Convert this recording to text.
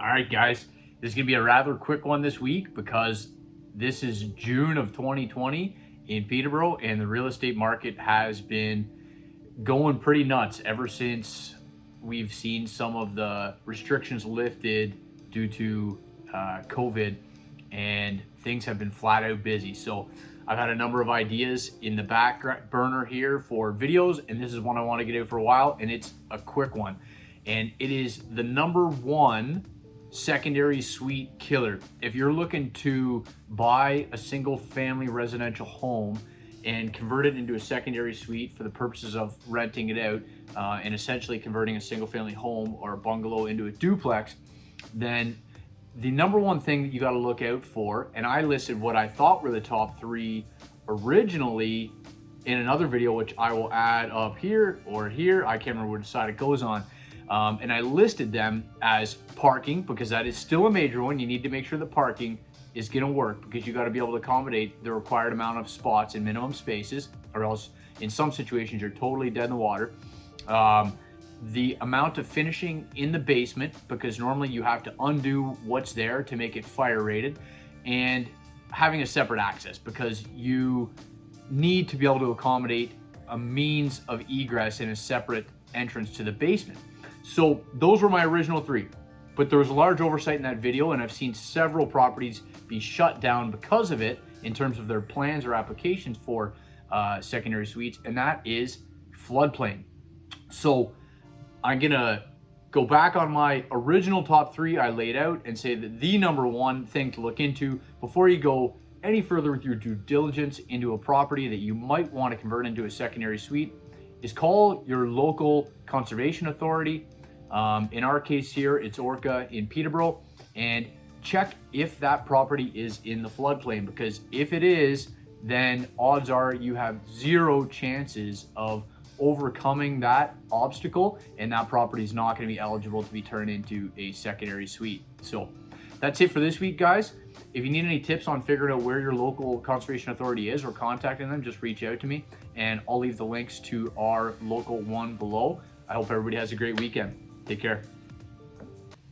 All right, guys, this is going to be a rather quick one this week because this is June of 2020 in Peterborough, and the real estate market has been going pretty nuts ever since we've seen some of the restrictions lifted due to COVID, and things have been flat out busy. So I've had a number of ideas in the back burner here for videos, and this is one I want to get out for a while, and it's a quick one. And it is the number one secondary suite killer. If you're looking to buy a single family residential home and convert it into a secondary suite for the purposes of renting it out, and essentially converting a single family home or a bungalow into a duplex, then the number one thing that you got to look out for, and I listed what I thought were the top three originally in another video, which I will add up here or here, I can't remember which side it goes on. And I listed them as parking, because that is still a major one. You need to make sure the parking is going to work, because you got to be able to accommodate the required amount of spots in minimum spaces, or else in some situations you're totally dead in the water. The amount of finishing in the basement, because normally you have to undo what's there to make it fire rated, and having a separate access, because you need to be able to accommodate a means of egress in a separate entrance to the basement. So those were my original three, but there was a large oversight in that video, and I've seen several properties be shut down because of it in terms of their plans or applications for secondary suites, and that is floodplain. So I'm gonna go back on my original top three I laid out and say that the number one thing to look into before you go any further with your due diligence into a property that you might want to convert into a secondary suite is call your local conservation authority. In our case here, it's Orca in Peterborough, and check if that property is in the floodplain, because if it is, then odds are you have zero chances of overcoming that obstacle, and that property is not going to be eligible to be turned into a secondary suite. So that's it for this week, guys. If you need any tips on figuring out where your local conservation authority is or contacting them, just reach out to me, and I'll leave the links to our local one below. I hope everybody has a great weekend. Take care.